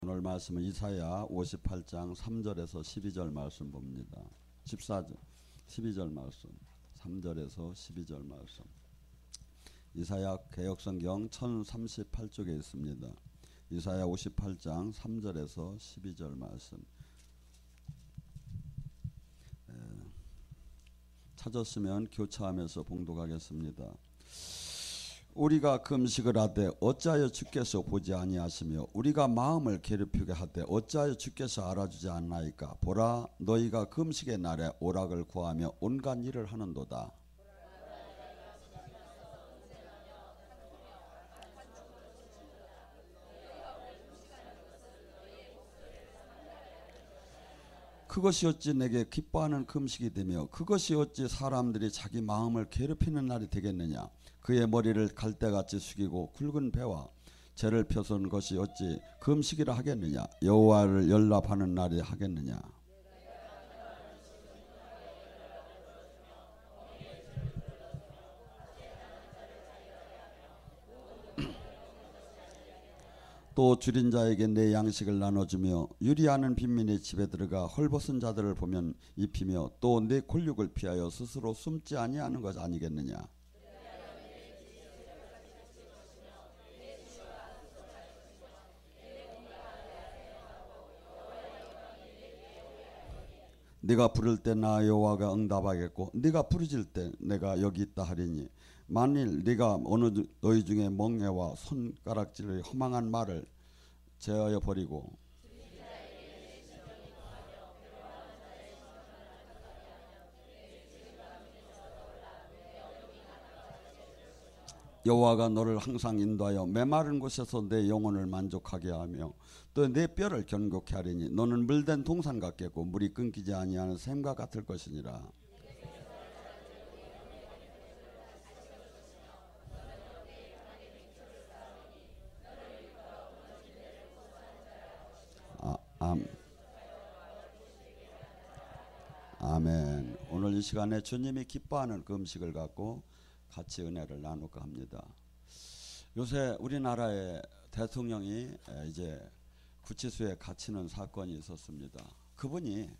오늘 말씀은 이사야 58장 3절에서 12절 말씀 봅니다. 14절 12절 말씀 3절에서 12절 말씀. 이사야 개역성경 1038쪽에 있습니다. 이사야 58장 3절에서 12절 말씀. 찾았으면 교차하면서 봉독하겠습니다. 우리가 금식을 하되 어찌하여 주께서 보지 아니하시며 우리가 마음을 괴롭히게 하되 어찌하여 주께서 알아주지 않나이까. 보라, 너희가 금식의 날에 오락을 구하며 온갖 일을 하는도다. 그것이 어찌 내게 기뻐하는 금식이 되며 그것이 어찌 사람들이 자기 마음을 괴롭히는 날이 되겠느냐. 그의 머리를 갈대같이 숙이고 굵은 배와 재를 펴선 것이 어찌 금식이라 하겠느냐. 여호와를 연락하는 날이 하겠느냐. 또 줄인 자에게 내 양식을 나눠주며 유리하는 빈민의 집에 들어가 헐벗은 자들을 보면 입히며 또 내 곤욕을 피하여 스스로 숨지 아니하는 것 아니겠느냐. 네가 부를 때 나 여호와가 응답하겠고 네가 부르질 때 내가 여기 있다 하리니. 만일 네가 어느 너희 중에 멍에와 손가락질의 허망한 말을 제하여 버리고 여호와가 너를 항상 인도하여 메마른 곳에서 내 영혼을 만족하게 하며 또 내 뼈를 견고케 하리니. 너는 물된 동산 같겠고 물이 끊기지 아니하는 샘과 같을 것이니라. 아멘. 오늘 이 시간에 주님이 기뻐하는 그 음식을 갖고 같이 은혜를 나눌까 합니다. 요새 우리나라의 대통령이 이제 구치소에 갇히는 사건이 있었습니다. 그분이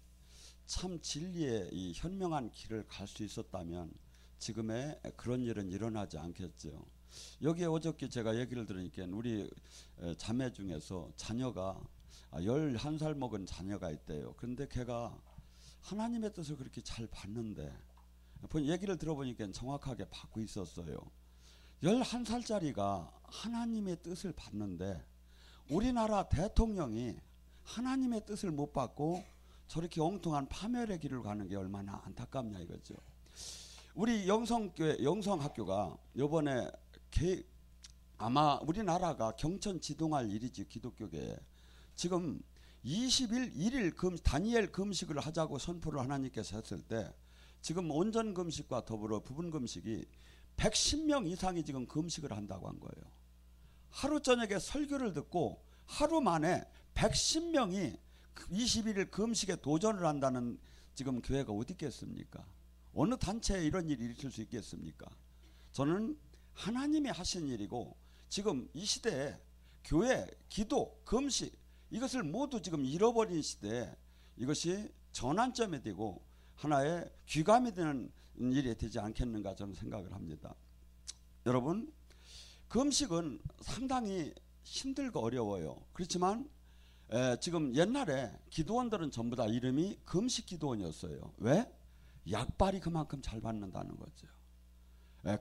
참 진리의 이 현명한 길을 갈 수 있었다면 지금의 그런 일은 일어나지 않겠죠. 여기에 어저께 제가 얘기를 들으니까 우리 자매 중에서 자녀가 11살 먹은 자녀가 있대요. 그런데 걔가 하나님의 뜻을 그렇게 잘 봤는데 얘기를 들어보니까 정확하게 받고 있었어요. 11살짜리가 하나님의 뜻을 봤는데 우리나라 대통령이 하나님의 뜻을 못 받고 저렇게 엉뚱한 파멸의 길을 가는 게 얼마나 안타깝냐 이거죠. 우리 영성교회 영성학교가 이번에 아마 우리나라가 경천 지동할 일이지. 기독교계에 지금 21일 다니엘 금식을 하자고 선포를 하나님께서 했을 때 지금 온전 금식과 더불어 부분 금식이 110명 이상이 지금 금식을 한다고 한 거예요. 하루 저녁에 설교를 듣고 하루 만에 110명이 21일 금식에 도전을 한다는 지금 교회가 어디 있겠습니까? 어느 단체에 이런 일이 있을 수 있겠습니까? 저는 하나님이 하신 일이고 지금 이 시대에 교회, 기도, 금식 이것을 모두 지금 잃어버린 시대에 이것이 전환점이 되고 하나의 귀감이 되는 일이 되지 않겠는가 저는 생각을 합니다. 여러분, 금식은 상당히 힘들고 어려워요. 그렇지만 지금 옛날에 기도원들은 전부 다 이름이 금식 기도원이었어요. 왜? 약발이 그만큼 잘 받는다는 거죠.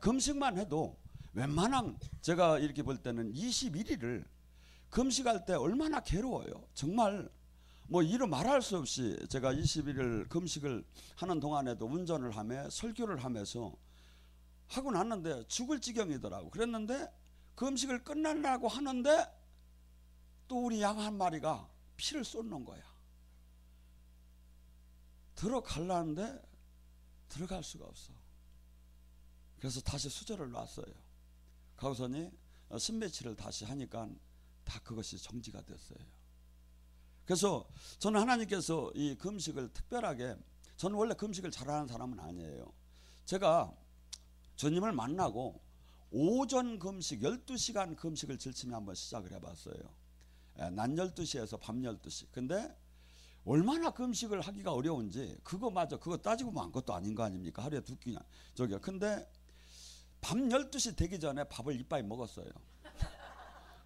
금식만 해도 웬만한 제가 이렇게 볼 때는 21일을 금식할 때 얼마나 괴로워요. 정말 뭐 이루 말할 수 없이 제가 21일 금식을 하는 동안에도 운전을 하며 설교를 하면서 하고 났는데 죽을 지경이더라고. 그랬는데 금식을 끝내려고 하는데 또 우리 양 한 마리가 피를 쏟는 거야. 들어가려는데 들어갈 수가 없어. 그래서 다시 수저를 놨어요. 가고서니 신매치를 다시 하니까 다 그것이 정지가 됐어요. 그래서 저는 하나님께서 이 금식을 특별하게, 저는 원래 금식을 잘하는 사람은 아니에요. 제가 주님을 만나고 오전 금식 12시간 금식을 질침에 한번 시작을 해봤어요. 낮 12시에서 밤 12시. 근데 얼마나 금식을 하기가 어려운지 그거 따지고 보면 아무것도 아닌 거 아닙니까? 하루에 2끼나 저기요. 근데 밤 12시 되기 전에 밥을 이빨 먹었어요.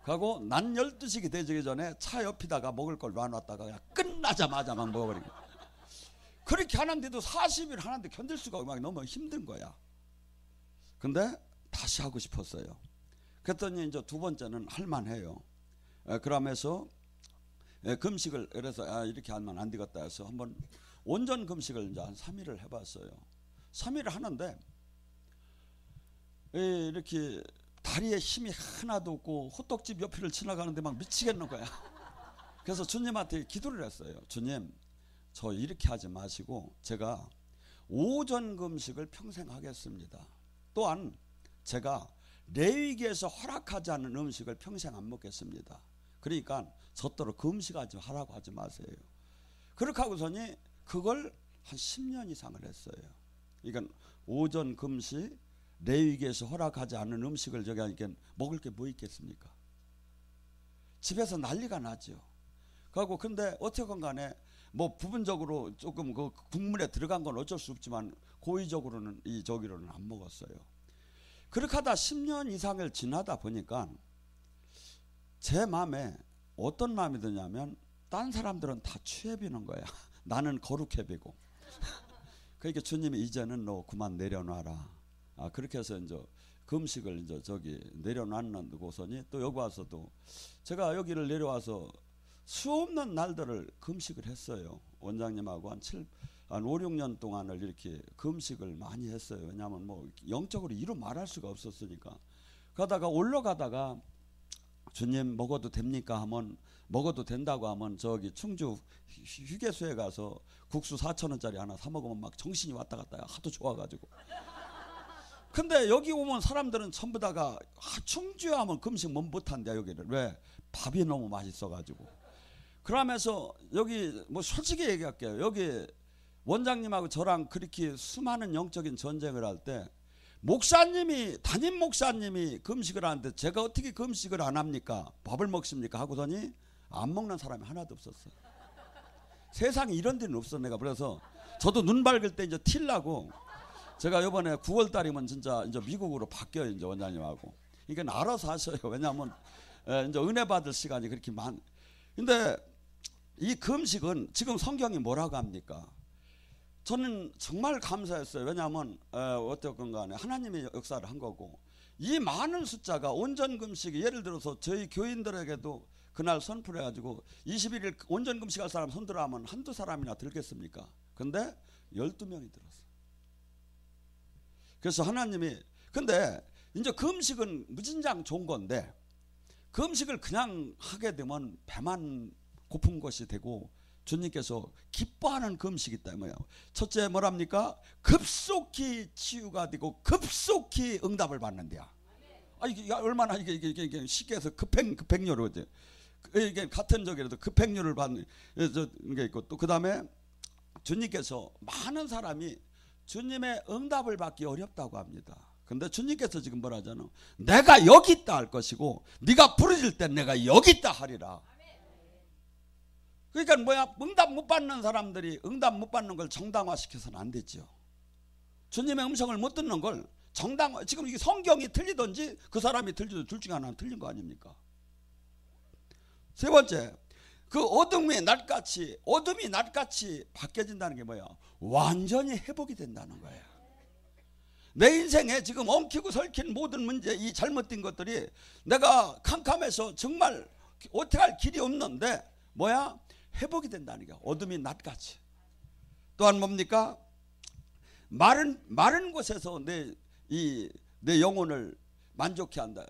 그리고 낮 12시 되기 전에 차 옆에다가 먹을 걸 놔놨다가 그냥 끝나자마자 막 먹어버리고. 그렇게 하는데도 40일 하는데 견딜 수가 막 너무 힘든 거야. 근데 다시 하고 싶었어요. 그랬더니 이제 두 번째는 할만해요. 그러면서 금식을 그래서 이렇게 하면 안 되겠다 해서 한번 온전 금식을 이제 한 3일을 해봤어요. 3일을 하는데 이렇게 다리에 힘이 하나도 없고 호떡집 옆을 지나가는데 막 미치겠는 거야. 그래서 주님한테 기도를 했어요. 주님, 저 이렇게 하지 마시고 제가 오전 금식을 평생 하겠습니다. 또한 제가 레위기에서 허락하지 않은 음식을 평생 안 먹겠습니다. 그러니까 저더러 금식하지 하라고 하지 마세요. 그렇게 하고서니 그걸 한 10년 이상을 했어요. 그러니까 오전 금식, 레위기에서 허락하지 않은 음식을 저기 하니까 먹을 게 뭐 있겠습니까? 집에서 난리가 나죠. 그리고 근데 어떻건 간에 뭐 부분적으로 조금 그 국물에 들어간 건 어쩔 수 없지만 고의적으로는 이 저기로는 안 먹었어요. 그렇게 하다 10년 이상을 지나다 보니까 제 마음에 어떤 마음이 드냐면 딴 사람들은 다 취해 비는 거야. 나는 거룩해 비고. 그러니까 주님이 이제는 너 그만 내려놔라. 그렇게 해서 이제 금식을 이제 저기 내려놨는 곳이니 또 여기 와서도 제가 여기를 내려와서 수없는 날들을 금식을 했어요. 원장님하고 한 5, 6년 동안을 이렇게 금식을 많이 했어요. 왜냐하면 뭐 영적으로 이루 말할 수가 없었으니까. 가다가 올라가다가 주님 먹어도 됩니까 하면 먹어도 된다고 하면 저기 충주 휴게소에 가서 국수 4,000원짜리 하나 사 먹으면 막 정신이 왔다 갔다 하도 좋아가지고. 근데 여기 오면 사람들은 전부 다가 충주에 하면 금식 못한대 여기를. 왜? 밥이 너무 맛있어가지고. 그러면서 여기 뭐 솔직히 얘기할게요. 여기 원장님하고 저랑 그렇게 수많은 영적인 전쟁을 할 때 목사님이 담임 목사님이 금식을 하는데 제가 어떻게 금식을 안 합니까? 밥을 먹습니까? 하고더니 안 먹는 사람이 하나도 없었어요. 세상에 이런 데는 없어. 내가 그래서 저도 눈 밝을 때 이제 틸라고 제가 이번에 9월 달이면 진짜 이제 미국으로 바뀌어요. 이제 원장님하고. 그러니까 알아서 하셔요. 왜냐하면 이제 은혜 받을 시간이 그렇게 근데 이 금식은 지금 성경이 뭐라고 합니까? 저는 정말 감사했어요. 왜냐하면 어떻건 간에 하나님의 역사를 한 거고 이 많은 숫자가 온전 금식이 예를 들어서 저희 교인들에게도 그날 선포를 해가지고 21일 온전 금식할 사람 손들어 하면 한두 사람이나 들겠습니까? 근데 12명이 들었어요. 그래서 하나님이 근데 이제 금식은 무진장 좋은 건데 금식을 그냥 하게 되면 배만 고픈 것이 되고 주님께서 기뻐하는 금식이 있다 뭐예요. 첫째 뭐랍니까? 급속히 치유가 되고 급속히 응답을 받는데야. 이게 얼마나 이게 쉽게 해서 급행료로 이게 같은 적이라도 급행료를 받는 게 있고 또 그다음에 주님께서 많은 사람이 주님의 응답을 받기 어렵다고 합니다. 근데 주님께서 지금 뭐라 하잖아. 내가 여기 있다 할 것이고 네가 부르질 때 내가 여기 있다 하리라. 그러니까 뭐야? 응답 못 받는 사람들이 응답 못 받는 걸 정당화시켜서는 안 되죠. 주님의 음성을 못 듣는 걸 정당화. 지금 이게 성경이 틀리든지 그 사람이 틀리든지 둘 중에 하나는 틀린 거 아닙니까? 세 번째, 그 어둠이 낮같이 바뀌어진다는 게 뭐야? 완전히 회복이 된다는 거예요. 내 인생에 지금 엉키고 설킨 모든 문제, 이 잘못된 것들이 내가 캄캄해서 정말 어떻게 할 길이 없는데 뭐야? 회복이 된다는 게 어둠이 낮같이. 또한 뭡니까? 마른 곳에서 내 영혼을 만족해 한다.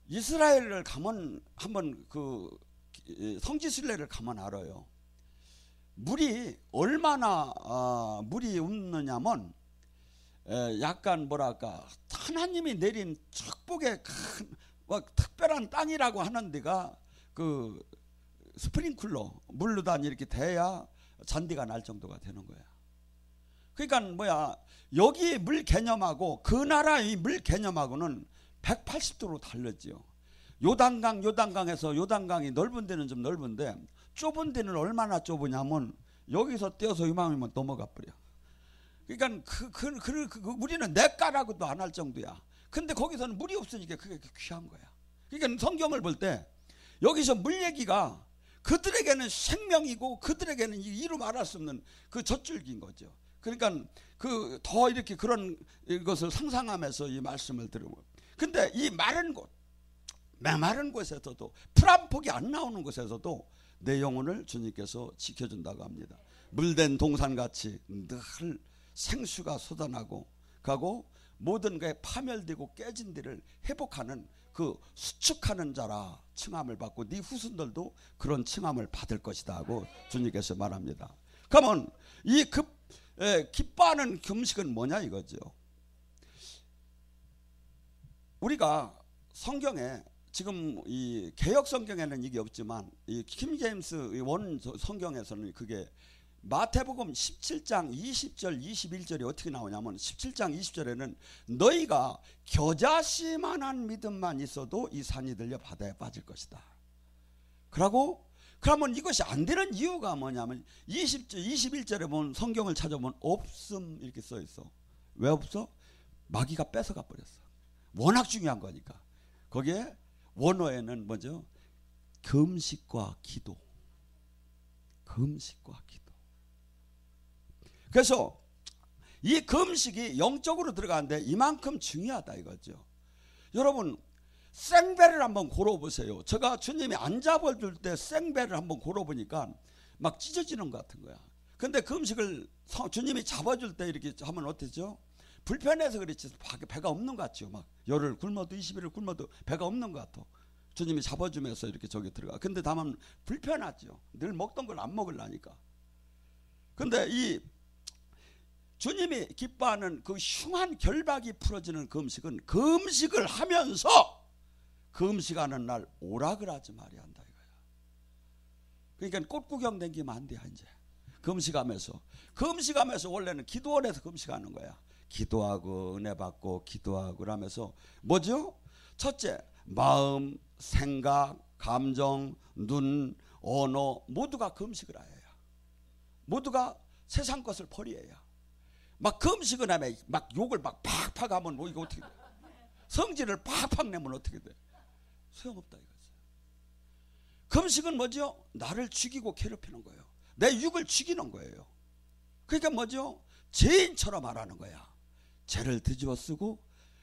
이스라엘을 가면 한번 그 성지순례를 가면 알아요. 물이 얼마나 물이 없느냐면 약간 뭐랄까 하나님이 내린 축복의 큰 특별한 땅이라고 하는 데가 그 스프링클러 물로다 이렇게 대야 잔디가 날 정도가 되는 거야. 그러니까 뭐야 여기 물 개념하고 그 나라의 물 개념하고는 180도로 달랐지요. 요단강에서 요단강이 넓은 데는 좀 넓은데 좁은 데는 얼마나 좁으냐면 여기서 떼어서 이만하면 넘어가 버려. 그러니까 우리는 내가라고도 안 할 정도야. 근데 거기서는 물이 없으니까 그게 귀한 거야. 그러니까 성경을 볼 때 여기서 물 얘기가 그들에게는 생명이고 그들에게는 이루 말할 수 없는 그 젖줄기인 거죠. 그러니까 그 더 이렇게 그런 것을 상상하면서 이 말씀을 들으면, 근데 이 마른 곳, 메마른 곳에서도, 풀 한 폭이 안 나오는 곳에서도 내 영혼을 주님께서 지켜준다고 합니다. 물된 동산같이 늘 생수가 쏟아나고 가고 모든 게 파멸되고 깨진 데를 회복하는 그 수축하는 자라 칭함을 받고 네 후손들도 그런 칭함을 받을 것이다 하고 주님께서 말합니다. 그러면 이 기뻐하는 금식은 뭐냐 이거죠. 우리가 성경에 지금 이 개역 성경에는 이게 없지만 이 킹 제임스 원 성경에서는 그게 마태복음 17장 20절 21절이 어떻게 나오냐면 17장 20절에는 너희가 겨자씨만한 믿음만 있어도 이 산이 들려 바다에 빠질 것이다. 그러면 이것이 안 되는 이유가 뭐냐면 21절에 보면 성경을 찾아보면 없음 이렇게 써 있어. 왜 없어? 마귀가 뺏어가 버렸어. 워낙 중요한 거니까. 거기에 원어에는 뭐죠? 금식과 기도. 금식과 기도. 그래서 이 금식이 영적으로 들어가는데 이만큼 중요하다 이거죠. 여러분 생배를 한번 고러보세요. 제가 주님이 안 잡아줄 때 생배를 한번 고러보니까 막 찢어지는 것 같은 거야. 근데 금식을 주님이 잡아줄 때 이렇게 하면 어때죠? 불편해서 그렇지 배가 없는 것 같죠. 막 열흘 굶어도 20일을 굶어도 배가 없는 것 같아. 주님이 잡아주면서 이렇게 저기 들어가. 근데 다만 불편하죠. 늘 먹던 걸 안 먹으려니까. 근데 이 주님이 기뻐하는 그 흉한 결박이 풀어지는 금식은 금식을 하면서 금식하는 날 오락을 하지 말아야 한다 이거야. 그러니까 꽃 구경 댕기면 안 돼 이제. 금식하면서 원래는 기도원에서 금식하는 거야. 기도하고 은혜 받고 기도하고 그러면서 뭐죠? 첫째, 마음, 생각, 감정, 눈, 언어 모두가 금식을 해야 해요. 모두가 세상 것을 버려야. 막 금식을 하면 막 욕을 막 팍팍 하면 뭐 이거 어떻게 돼? 성질을 팍팍 내면 어떻게 돼? 소용없다 이거죠. 금식은 뭐죠? 나를 죽이고 괴롭히는 거예요. 내 육을 죽이는 거예요. 그러니까 뭐죠? 죄인처럼 말하는 거야. 죄를 뒤집어 쓰고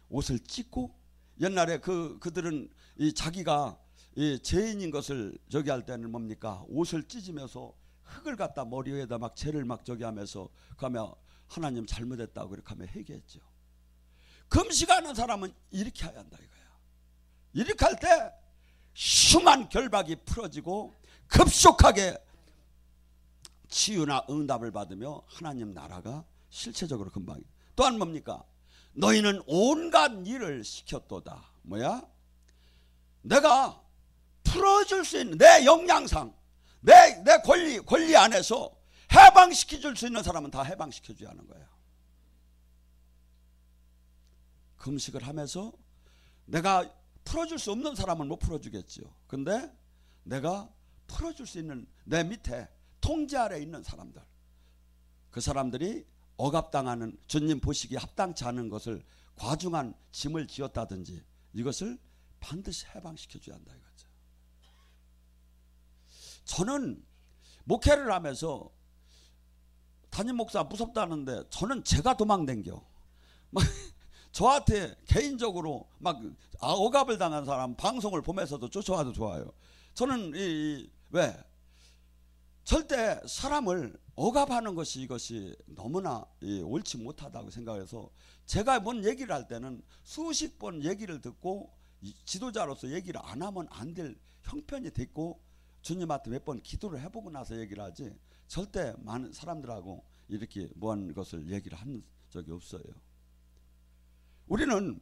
옷을 찢고, 옛날에 그들은 이 자기가 이 죄인인 것을 저기 할 때는 뭡니까? 옷을 찢으면서 흙을 갖다 머리 위에다 막 죄를 막 저기 하면서 가면 하나님 잘못했다고 그렇게 하면 회개했죠. 금식하는 사람은 이렇게 해야 한다 이거야. 이렇게 할 때 흉한 결박이 풀어지고 급속하게 치유나 응답을 받으며 하나님 나라가 실체적으로 금방. 또한 뭡니까? 너희는 온갖 일을 시켰도다. 뭐야? 내가 풀어줄 수 있는 내 역량상 내 권리 안에서 해방시켜줄 수 있는 사람은 다 해방시켜줘야 하는 거예요. 금식을 하면서 내가 풀어줄 수 없는 사람은 못 풀어주겠죠. 근데 내가 풀어줄 수 있는 내 밑에 통제 아래 있는 사람들, 그 사람들이 억압당하는, 주님 보시기에 합당치 않은 것을 과중한 짐을 지었다든지 이것을 반드시 해방시켜줘야 한다 이거죠. 저는 목회를 하면서 담임 목사 무섭다는데 저는 제가 도망댕겨. 저한테 개인적으로 막 억압을 당한 사람 방송을 보면서도 쫓아와도 좋아요. 저는 왜 절대 사람을 억압하는 것이 이것이 너무나 옳지 못하다고 생각해서 제가 뭔 얘기를 할 때는 수십 번 얘기를 듣고 지도자로서 얘기를 안 하면 안 될 형편이 됐고 주님한테 몇 번 기도를 해보고 나서 얘기를 하지 절대 많은 사람들하고 이렇게 뭔 것을 얘기를 한 적이 없어요. 우리는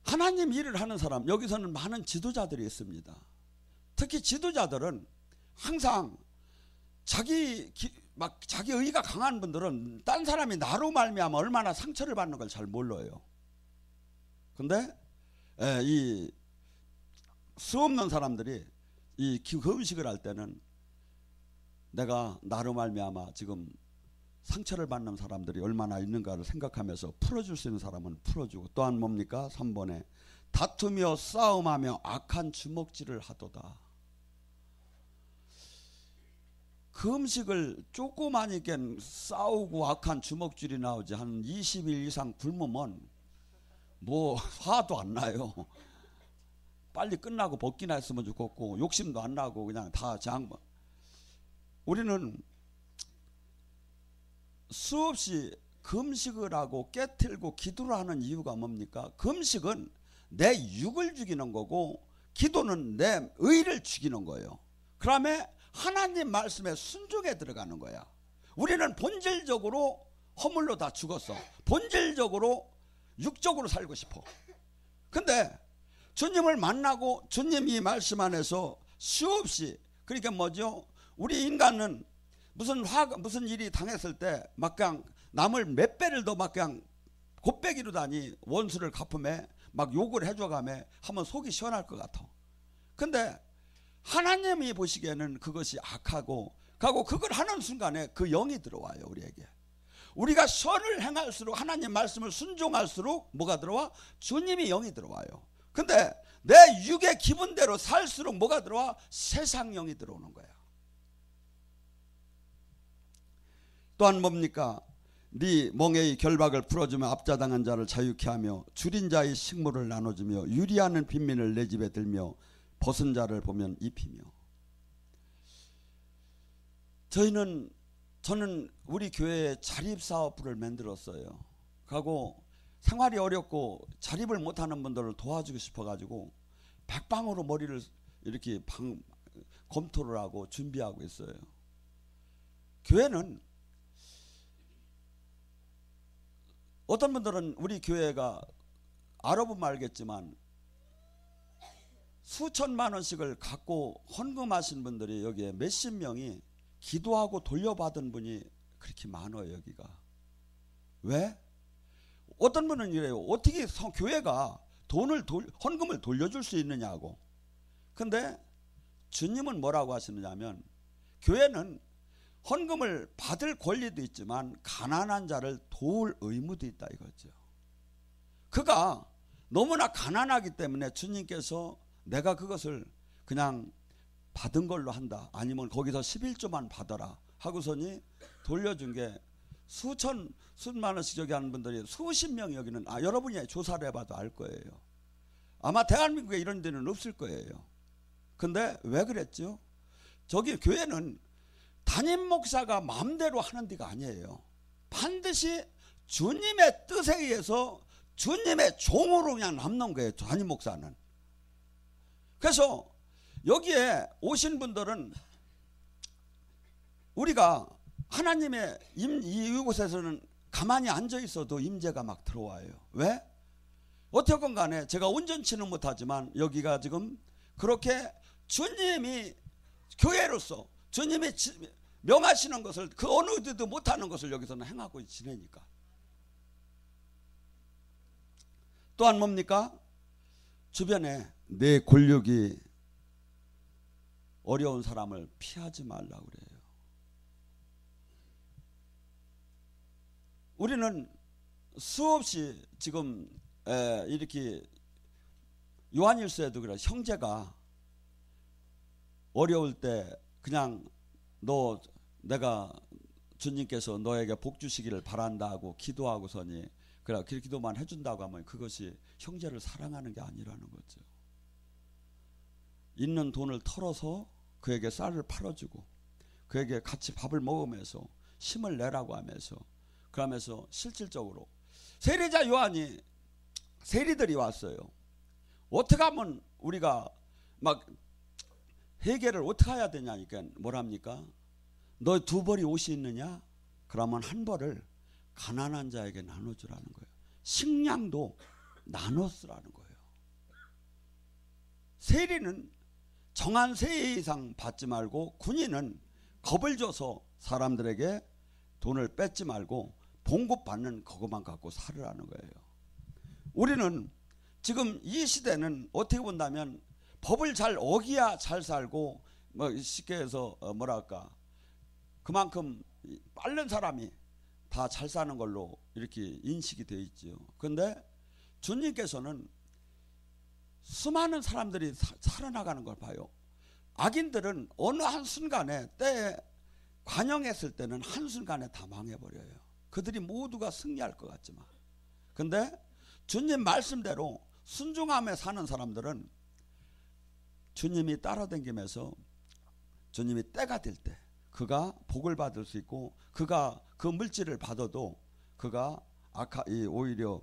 하나님 일을 하는 사람, 여기서는 많은 지도자들이 있습니다. 특히 지도자들은 항상 자기 의가 강한 분들은 딴 사람이 나로 말미암아 얼마나 상처를 받는 걸 잘 몰라요. 근데 이 수 없는 사람들이 이 금식을 할 때는 내가 나로 말미암아 지금 상처를 받는 사람들이 얼마나 있는가를 생각하면서 풀어줄 수 있는 사람은 풀어주고, 또한 뭡니까? 3번에 다투며 싸움하며 악한 주먹질을 하도다. 그 음식을 조그마니 싸우고 악한 주먹질이 나오지, 한 20일 이상 굶으면 뭐 화도 안 나요. 빨리 끝나고 벗기나 했으면 좋겠고, 욕심도 안 나고 그냥 다 장만. 우리는 수없이 금식을 하고 깨틀고 기도를 하는 이유가 뭡니까? 금식은 내 육을 죽이는 거고, 기도는 내 의를 죽이는 거예요. 그러면 하나님 말씀에 순종에 들어가는 거야. 우리는 본질적으로 허물로 다 죽었어. 본질적으로 육적으로 살고 싶어. 근데 주님을 만나고 주님이 말씀 안에서 수없이, 그러니까 뭐죠? 우리 인간은 무슨 일이 당했을 때 막 그냥 남을 몇 배를 더 막 그냥 곱빼기로 다니 원수를 갚음에 막 욕을 해줘가며 하면 속이 시원할 것 같아. 근데 하나님이 보시기에는 그것이 악하고 가고, 그걸 하는 순간에 그 영이 들어와요. 우리에게. 우리가 선을 행할수록, 하나님 말씀을 순종할수록 뭐가 들어와? 주님이 영이 들어와요. 근데 내 육의 기분대로 살수록 뭐가 들어와? 세상 영이 들어오는 거야. 또한 뭡니까? 네 멍에의 결박을 풀어주며 압자당한 자를 자유케 하며 줄인 자의 식물을 나눠주며 유리하는 빈민을 내 집에 들며 벗은 자를 보면 입히며. 저는 우리 교회에 자립사업부를 만들었어요. 하고 생활이 어렵고 자립을 못하는 분들을 도와주고 싶어가지고 백방으로 머리를 이렇게 검토를 하고 준비하고 있어요. 교회는, 어떤 분들은 우리 교회가 알아보면 알겠지만 수천만 원씩을 갖고 헌금하신 분들이 여기에 몇십 명이 기도하고 돌려받은 분이 그렇게 많아요. 여기가. 왜? 어떤 분은 이래요. 어떻게 교회가 헌금을 돌려줄 수 있느냐고. 근데 주님은 뭐라고 하시느냐면, 교회는 헌금을 받을 권리도 있지만 가난한 자를 도울 의무도 있다 이거죠. 그가 너무나 가난하기 때문에 주님께서 내가 그것을 그냥 받은 걸로 한다, 아니면 거기서 11조만 받아라 하고서니 돌려준 게 수만 원씩 저기 하는 분들이 수십 명이 여기는, 여러분이 조사를 해봐도 알 거예요. 아마 대한민국에 이런 데는 없을 거예요. 근데 왜 그랬죠? 저기 교회는 담임 목사가 마음대로 하는 데가 아니에요. 반드시 주님의 뜻에 의해서 주님의 종으로 그냥 남는 거예요. 담임 목사는. 그래서 여기에 오신 분들은 우리가 하나님의 이곳에서는 가만히 앉아 있어도 임재가 막 들어와요. 왜? 어떻건 간에 제가 온전치는 못하지만 여기가 지금 그렇게 주님이 교회로서 주님이 명하시는 것을, 그 어느 어디도 못하는 것을 여기서는 행하고 지내니까. 또한 뭡니까? 주변에 내 권력이 어려운 사람을 피하지 말라고 그래요. 우리는 수없이 지금 이렇게 요한일서에도 그래, 형제가 어려울 때 그냥 내가 주님께서 너에게 복 주시기를 바란다 하고 기도하고서니 그래 그렇게 기도만 해준다고 하면 그것이 형제를 사랑하는 게 아니라는 거죠. 있는 돈을 털어서 그에게 쌀을 팔아주고 그에게 같이 밥을 먹으면서 힘을 내라고 하면서, 그러면서 실질적으로 세리자 요한이, 세리들이 왔어요. 어떻게 하면 우리가 막 해결을 어떻게 해야 되냐니까 뭐랍니까? 너 2벌이 옷이 있느냐? 그러면 1벌을 가난한 자에게 나눠주라는 거예요. 식량도 나눠 쓰라는 거예요. 세리는 정한 세 이상 받지 말고, 군인은 겁을 줘서 사람들에게 돈을 뺏지 말고 봉급받는 그것만 갖고 살으라는 거예요. 우리는 지금 이 시대는 어떻게 본다면 법을 잘 어기야 잘 살고, 뭐 쉽게 해서 뭐랄까, 그만큼 빠른 사람이 다 잘 사는 걸로 이렇게 인식이 되어 있죠. 그런데 주님께서는 수많은 사람들이 살아나가는 걸 봐요. 악인들은 어느 한순간에 때에 관영했을 때는 한순간에 다 망해버려요. 그들이 모두가 승리할 것 같지만, 근데 주님 말씀대로 순종함에 사는 사람들은 주님이 따라다니면서 주님이 때가 될 때 그가 복을 받을 수 있고, 그가 그 물질을 받아도 그가 오히려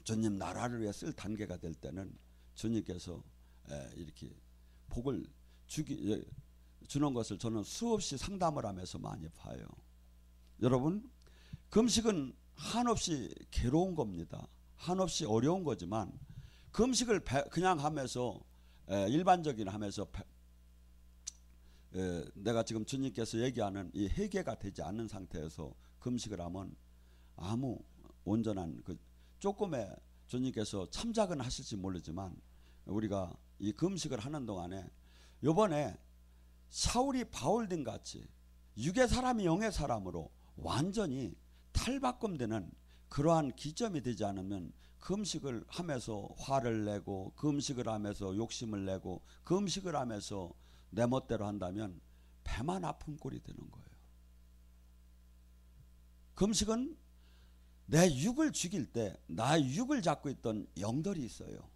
주님 나라를 위해 쓸 단계가 될 때는 주님께서 이렇게 복을 주는 것을 저는 수없이 상담을 하면서 많이 봐요. 여러분, 금식은 한없이 괴로운 겁니다. 한없이 어려운 거지만, 금식을 그냥 하면서 일반적인 하면서 내가 지금 주님께서 얘기하는 이 회개가 되지 않는 상태에서 금식을 하면 아무 온전한 그 조금의 주님께서 참작은 하실지 모르지만, 우리가 이 금식을 하는 동안에 요번에 사울이 바울딘 같이 육의 사람이 영의 사람으로 완전히 탈바꿈되는 그러한 기점이 되지 않으면, 금식을 하면서 화를 내고 금식을 하면서 욕심을 내고 금식을 하면서 내 멋대로 한다면 배만 아픈 꼴이 되는 거예요. 금식은 내 육을 죽일 때 나의 육을 잡고 있던 영들이 있어요.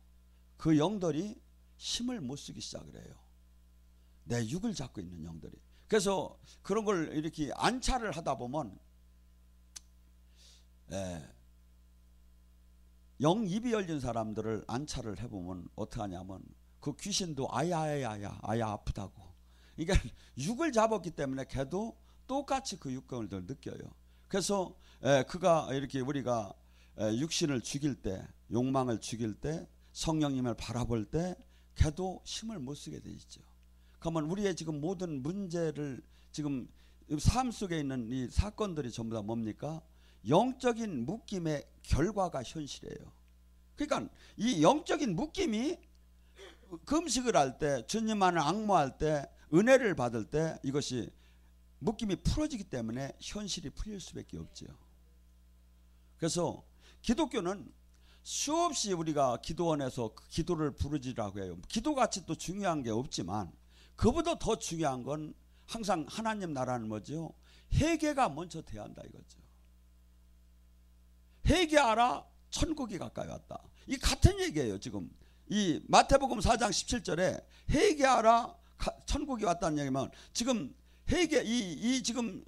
그 영들이 힘을 못 쓰기 시작을 해요. 내 육을 잡고 있는 영들이. 그래서 그런 걸 이렇게 안차를 하다 보면 영 입이 열린 사람들을 안차를 해보면 어떻게 하냐면 그 귀신도 아야 아프다고. 그러니까 육을 잡았기 때문에 걔도 똑같이 그 육경을 느껴요. 그래서 그가 이렇게 우리가 육신을 죽일 때, 욕망을 죽일 때, 성령님을 바라볼 때 걔도 힘을 못 쓰게 돼 있죠. 그러면 우리의 지금 모든 문제를 지금 삶 속에 있는 이 사건들이 전부 다 뭡니까? 영적인 묶임의 결과가 현실이에요. 그러니까 이 영적인 묶임이 금식을 할 때, 주님만을 앙모할 때, 은혜를 받을 때 이것이 묶임이 풀어지기 때문에 현실이 풀릴 수밖에 없죠. 그래서 기독교는 수없이 우리가 기도원에서 기도를 부르짖으라고 해요. 기도같이 또 중요한 게 없지만 그보다 더 중요한 건 항상 하나님 나라는 뭐죠? 회개가 먼저 돼야 한다 이거죠. 회개하라, 천국이 가까이 왔다. 이 같은 얘기예요. 지금 이 마태복음 4장 17절에 회개하라, 천국이 왔다는 얘기면, 지금 회개 이 지금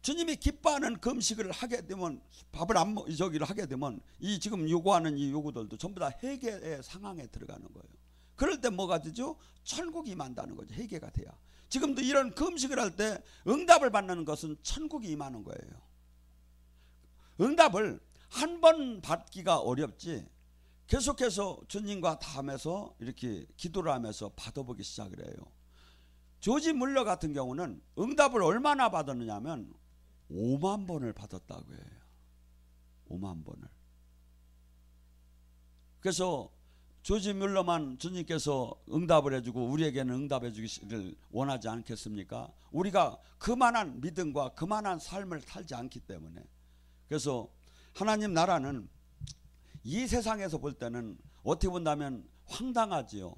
주님이 기뻐하는 금식을 하게 되면, 밥을 안 저기를 하게 되면 이 지금 요구하는 이 요구들도 전부 다 회개의 상황에 들어가는 거예요. 그럴 때 뭐가 되죠? 천국이 임한다는 거죠. 회개가 돼야. 지금도 이런 금식을 할 때 응답을 받는 것은 천국이 임하는 거예요. 응답을 한 번 받기가 어렵지, 계속해서 주님과 닿으면서 이렇게 기도를 하면서 받아보기 시작을 해요. 조지 물러 같은 경우는 응답을 얼마나 받았느냐 하면 5만 번을 받았다고 해요. 5만 번을. 그래서 조지 물러만 주님께서 응답을 해주고 우리에게는 응답해 주기를 원하지 않겠습니까? 우리가 그만한 믿음과 그만한 삶을 살지 않기 때문에. 그래서 하나님 나라는 이 세상에서 볼 때는 어떻게 본다면 황당하지요.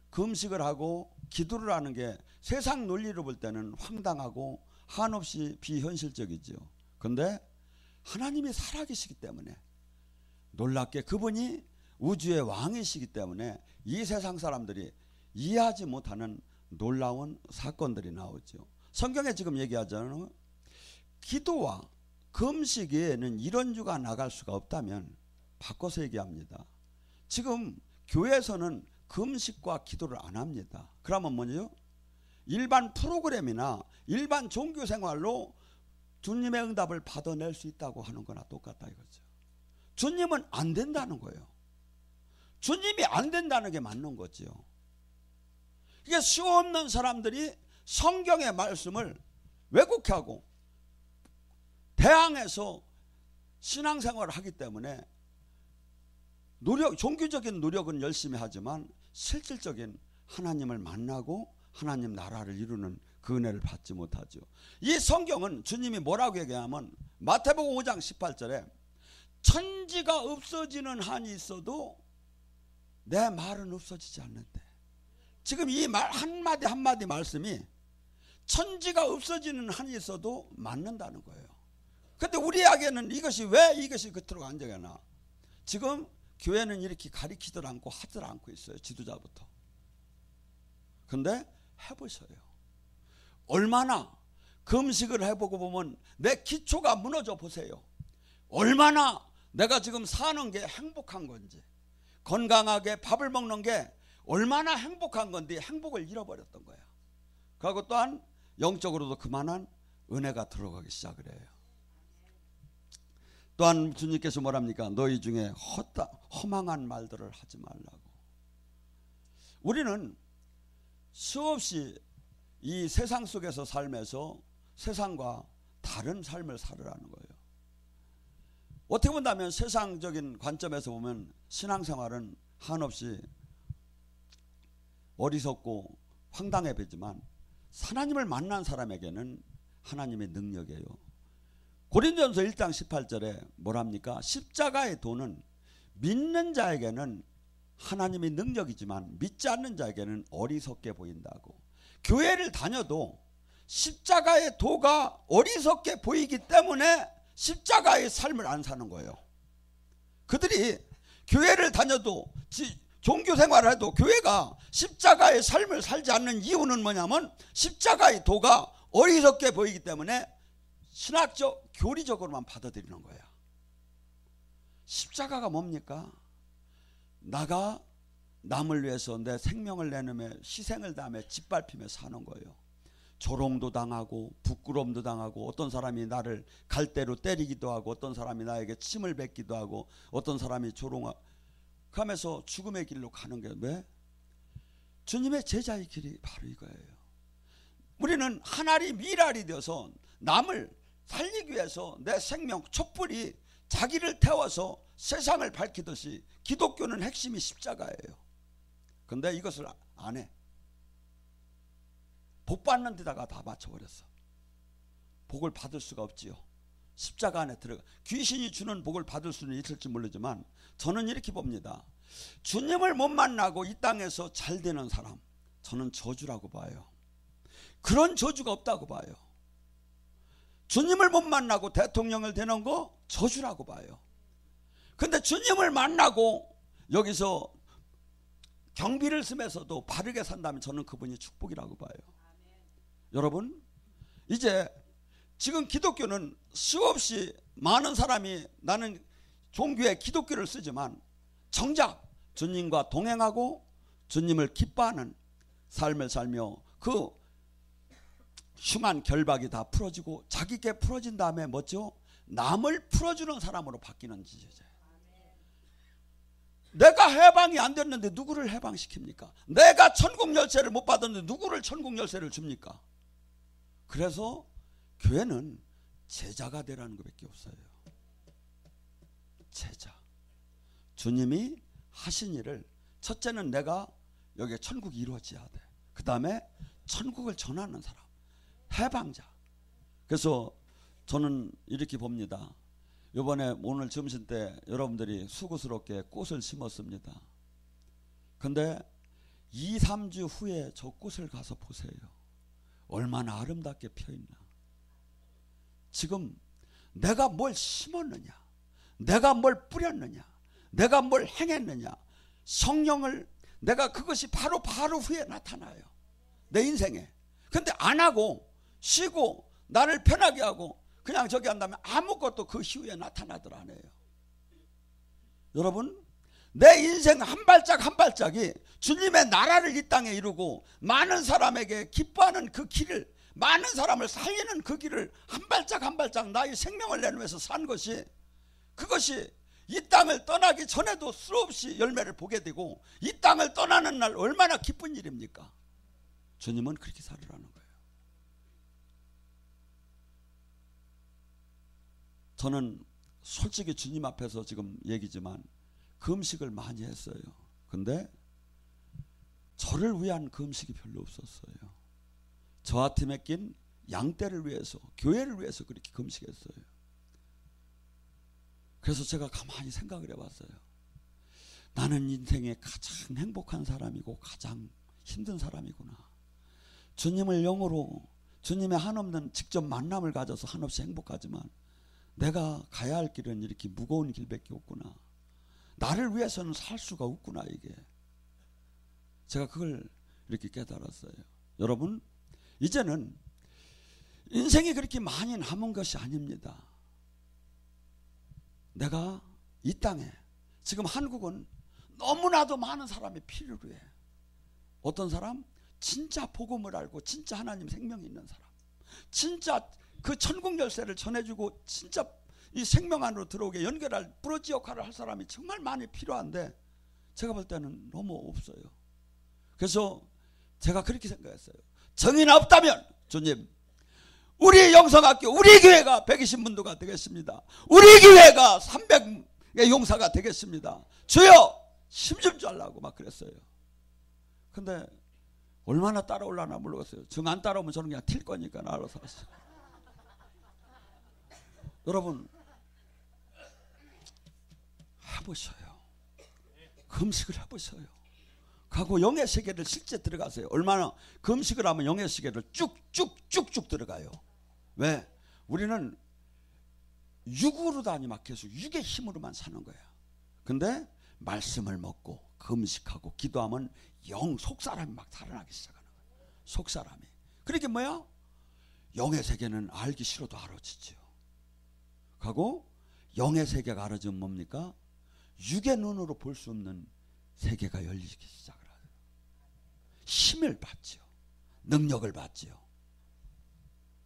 금식을 하고 기도를 하는 게 세상 논리로 볼 때는 황당하고 한없이 비현실적이지요. 그런데 하나님이 살아계시기 때문에, 놀랍게 그분이 우주의 왕이시기 때문에 이 세상 사람들이 이해하지 못하는 놀라운 사건들이 나오죠. 성경에 지금 얘기하잖아요. 기도와 금식에는 이런 주가 나갈 수가 없다면 바꿔서 얘기합니다. 지금 교회에서는 금식과 기도를 안 합니다. 그러면 뭐죠? 일반 프로그램이나 일반 종교 생활로 주님의 응답을 받아낼 수 있다고 하는 거나 똑같다 이거죠. 주님은 안 된다는 거예요. 주님이 안 된다는 게 맞는 거죠. 이게 수없는 사람들이 성경의 말씀을 왜곡하고 대항해서 신앙생활을 하기 때문에 종교적인 노력은 열심히 하지만 실질적인 하나님을 만나고 하나님 나라를 이루는 그 은혜를 받지 못하죠. 이 성경은 주님이 뭐라고 얘기하면 마태복음 5장 18절에 천지가 없어지는 한이 있어도 내 말은 없어지지 않는데, 지금 이 말 한마디 한마디 말씀이 천지가 없어지는 한이 있어도 맞는다는 거예요. 근데 우리에게는 왜 이것이 그토록 안 되나? 지금 교회는 이렇게 가리키들 않고 하들 않고 있어요. 지도자부터. 근데 해보셔요. 얼마나 금식을 해보고 보면 내 기초가 무너져 보세요. 얼마나 내가 지금 사는 게 행복한 건지, 건강하게 밥을 먹는 게 얼마나 행복한 건데 행복을 잃어버렸던 거야. 그리고 또한 영적으로도 그만한 은혜가 들어가기 시작을 해요. 또한 주님께서 뭐랍니까? 너희 중에 허망한 말들을 하지 말라고. 우리는 수없이 이 세상 속에서 살면서 세상과 다른 삶을 살으라는 거예요. 어떻게 본다면 세상적인 관점에서 보면 신앙생활은 한없이 어리석고 황당해 보이지만 하나님을 만난 사람에게는 하나님의 능력이에요. 고린도전서 1장 18절에 뭐랍니까? 십자가의 도는 믿는 자에게는 하나님의 능력이지만 믿지 않는 자에게는 어리석게 보인다고. 교회를 다녀도 십자가의 도가 어리석게 보이기 때문에 십자가의 삶을 안 사는 거예요. 그들이 교회를 다녀도 종교 생활을 해도 교회가 십자가의 삶을 살지 않는 이유는 뭐냐면 십자가의 도가 어리석게 보이기 때문에 신학적 교리적으로만 받아들이는 거야. 십자가가 뭡니까? 나가 남을 위해서 내 생명을 내놓으며 희생을 다하며 짓밟히며 사는 거예요. 조롱도 당하고 부끄러움도 당하고, 어떤 사람이 나를 갈대로 때리기도 하고, 어떤 사람이 나에게 침을 뱉기도 하고, 어떤 사람이 하면서 죽음의 길로 가는 게 왜? 주님의 제자의 길이 바로 이거예요. 우리는 한 알이 밀알이 되어서 남을 살리기 위해서 내 생명 촛불이 자기를 태워서 세상을 밝히듯이 기독교는 핵심이 십자가예요. 근데 이것을 안 해. 복 받는 데다가 다 맞춰버렸어. 복을 받을 수가 없지요. 십자가 안에 들어가. 귀신이 주는 복을 받을 수는 있을지 모르지만 저는 이렇게 봅니다. 주님을 못 만나고 이 땅에서 잘 되는 사람, 저는 저주라고 봐요. 그런 저주가 없다고 봐요. 주님을 못 만나고 대통령을 되는 거 저주라고 봐요. 근데 주님을 만나고 여기서 경비를 쓰면서도 바르게 산다면 저는 그분이 축복이라고 봐요. 여러분, 이제 지금 기독교는 수없이 많은 사람이 나는 종교에 기독교를 쓰지만 정작 주님과 동행하고 주님을 기뻐하는 삶을 살며 그 흉한 결박이 다 풀어지고 자기께 풀어진 다음에 뭐죠? 남을 풀어주는 사람으로 바뀌는 지제자예요. 내가 해방이 안 됐는데 누구를 해방시킵니까? 내가 천국 열쇠를 못 받았는데 누구를 천국 열쇠를 줍니까? 그래서 교회는 제자가 되라는 것밖에 없어요. 제자. 주님이 하신 일을 첫째는 내가 여기에 천국이 이루어져야 돼. 그 다음에 천국을 전하는 사람, 해방자. 그래서 저는 이렇게 봅니다. 이번에 오늘 점심 때 여러분들이 수고스럽게 꽃을 심었습니다. 근데 2, 3주 후에 저 꽃을 가서 보세요. 얼마나 아름답게 펴있나. 지금 내가 뭘 심었느냐, 내가 뭘 뿌렸느냐, 내가 뭘 행했느냐, 성령을 내가 그것이 바로 후에 나타나요. 내 인생에. 근데 안 하고 쉬고 나를 편하게 하고 그냥 저기 한다면 아무것도 그 이후에 나타나들 않아요. 여러분, 내 인생 한 발짝 한 발짝이 주님의 나라를 이 땅에 이루고 많은 사람에게 기뻐하는 그 길을, 많은 사람을 살리는 그 길을 한 발짝 한 발짝 나의 생명을 내놓으면서 산 것이, 그것이 이 땅을 떠나기 전에도 수없이 열매를 보게 되고 이 땅을 떠나는 날 얼마나 기쁜 일입니까? 주님은 그렇게 살으라는 거예요. 저는 솔직히 주님 앞에서 지금 얘기지만 금식을 많이 했어요. 근데 저를 위한 금식이 별로 없었어요. 저한테 맡긴 양떼를 위해서, 교회를 위해서 그렇게 금식했어요. 그래서 제가 가만히 생각을 해봤어요. 나는 인생에 가장 행복한 사람이고 가장 힘든 사람이구나. 주님을 영으로, 주님의 한없는 직접 만남을 가져서 한없이 행복하지만 내가 가야 할 길은 이렇게 무거운 길밖에 없구나. 나를 위해서는 살 수가 없구나. 이게 제가 그걸 이렇게 깨달았어요. 여러분, 이제는 인생이 그렇게 많이 남은 것이 아닙니다. 내가 이 땅에, 지금 한국은 너무나도 많은 사람이 필요로 해. 어떤 사람? 진짜 복음을 알고 진짜 하나님 생명이 있는 사람, 진짜 그 천국 열쇠를 전해주고 진짜 이 생명 안으로 들어오게 연결할 브로지 역할을 할 사람이 정말 많이 필요한데 제가 볼 때는 너무 없어요. 그래서 제가 그렇게 생각했어요. 정의는 없다면 주님, 우리 영성학교, 우리 교회가 120문도가 되겠습니다. 우리 교회가 300의 용사가 되겠습니다. 주여 힘 좀 달라고 막 그랬어요. 근데 얼마나 따라올라나 모르겠어요. 정 안 따라오면 저는 그냥 튈 거니까 알아서 하세요. 여러분, 해보셔요. 금식을 해보셔요. 가고 영의 세계를 실제 들어가세요. 얼마나 금식을 하면 영의 세계를 쭉쭉쭉쭉 들어가요. 왜? 우리는 육으로 다니면 계속 육의 힘으로만 사는 거야. 근데 말씀을 먹고 금식하고 기도하면 영 속사람이 막 살아나기 시작하는 거야. 속사람이. 그러니까 뭐야? 영의 세계는 알기 싫어도 알아지죠. 가고 영의 세계가 알아지면 뭡니까? 육의 눈으로 볼 수 없는 세계가 열리기 시작을 해요. 힘을 받죠. 능력을 받죠.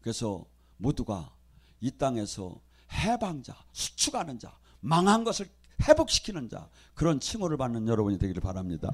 그래서 모두가 이 땅에서 해방자, 수축하는 자, 망한 것을 회복시키는 자, 그런 칭호를 받는 여러분이 되기를 바랍니다.